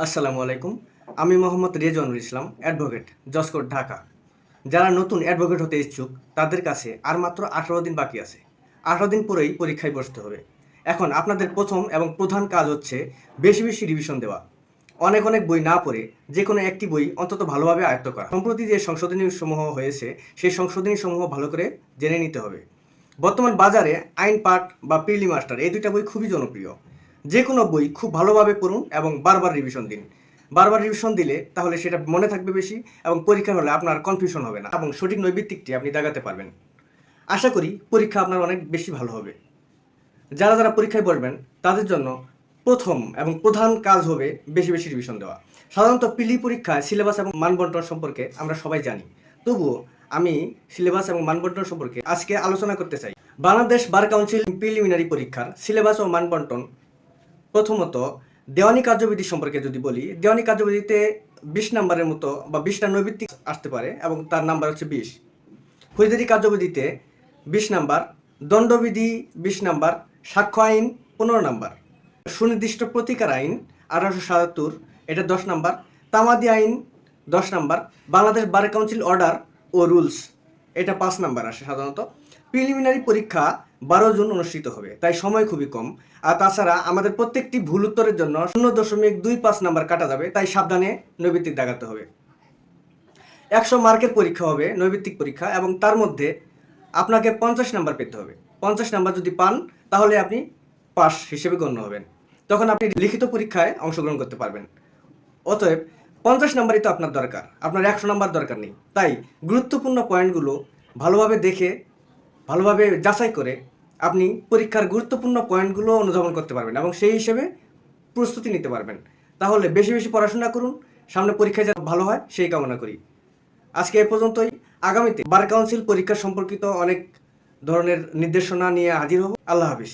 আসসালামু আলাইকুম। আমি মোহাম্মদ রেজওয়ানুল ইসলাম, অ্যাডভোকেট, জজকোর্ট, ঢাকা। যারা নতুন অ্যাডভোকেট হতে ইচ্ছুক তাদের কাছে আর মাত্র 18 দিন বাকি আছে। 18 দিন পরেই পরীক্ষায় বসতে হবে। এখন আপনাদের প্রথম এবং প্রধান কাজ হচ্ছে বেশি বেশি রিভিশন দেওয়া। অনেক অনেক বই না পড়ে যে কোনো একটি বই অন্তত ভালোভাবে আয়ত্ত করা। সম্প্রতি যে সংশোধনী সমূহ হয়েছে সেই সংশোধনী সমূহ ভালো করে জেনে নিতে হবে। বর্তমান বাজারে আইন পাঠ বা প্রিলি মাস্টার এই দুইটা বই খুবই জনপ্রিয়। যে কোনো বই খুব ভালোভাবে পড়ুন এবং বারবার রিভিশন দিন। বারবার রিভিশন দিলে তাহলে সেটা মনে থাকবে বেশি এবং পরীক্ষার হলে আপনার কনফিউশন হবে না এবং সঠিক নৈবিত্তিকটি আপনি দাগাতে পারবেন। আশা করি পরীক্ষা আপনার অনেক বেশি ভালো হবে। যারা যারা পরীক্ষায় বসবেন তাদের জন্য প্রথম এবং প্রধান কাজ হবে বেশি বেশি রিভিশন দেওয়া। সাধারণত প্রিলি পরীক্ষায় সিলেবাস এবং মানবন্টন সম্পর্কে আমরা সবাই জানি, তবুও আমি সিলেবাস এবং মানবন্টন সম্পর্কে আজকে আলোচনা করতে চাই। বাংলাদেশ বার কাউন্সিল প্রিলিমিনারি পরীক্ষার সিলেবাস ও মানবন্টন। প্রথমত দেওয়ানি কার্যবিধি সম্পর্কে যদি বলি, দেওয়ানি কার্যবিধিতে 20 নম্বরের মতো বা 20টা নৈবিত্তিক আসতে পারে এবং তার নাম্বার হচ্ছে 20। ফৌজদারি কার্যবিধিতে 20 নাম্বার, দণ্ডবিধি 20 নাম্বার, সাক্ষ্য আইন 15 নাম্বার, সুনির্দিষ্ট প্রতিকার আইন 1877 এটা 10 নাম্বার, তামাদি আইন 10 number, Bangladesh bar council order ও রুলস এটা 5 নাম্বার আসে সাধারণত। প্রিলিমিনারি পরীক্ষা 12 জুন অনুষ্ঠিত হবে, তাই সময় খুবই কম। আর তাছাড়া আমাদের প্রত্যেকটি ভুল উত্তরের জন্য 0.25 নাম্বার কাটা যাবে, তাই সাবধানে নৈবিত্তিক দাগাতে হবে। 100 মার্কের পরীক্ষা হবে নৈবিত্তিক পরীক্ষা এবং তার মধ্যে আপনাকে 50 নাম্বার পেতে হবে। 50 নাম্বার যদি পান তাহলে আপনি পাস হিসেবে গণ্য হবেন, তখন আপনি লিখিত পরীক্ষায় অংশগ্রহণ করতে পারবেন। অতএব 50 নাম্বারই তো আপনার দরকার, আপনার 100 নাম্বার দরকার নেই। তাই গুরুত্বপূর্ণ পয়েন্টগুলো ভালোভাবে দেখে ভালোভাবে যাচাই করে আপনি পরীক্ষার গুরুত্বপূর্ণ পয়েন্টগুলো অনুধাবন করতে পারবেন এবং সেই হিসেবে প্রস্তুতি নিতে পারবেন। তাহলে বেশি বেশি পড়াশোনা করুন, সামনে পরীক্ষায় যাতে ভালো হয় সেই কামনা করি। আজকে এ পর্যন্তই। আগামীতে বার কাউন্সিল পরীক্ষা সম্পর্কিত অনেক ধরনের নির্দেশনা নিয়ে হাজির হব। আল্লাহ হাফিজ।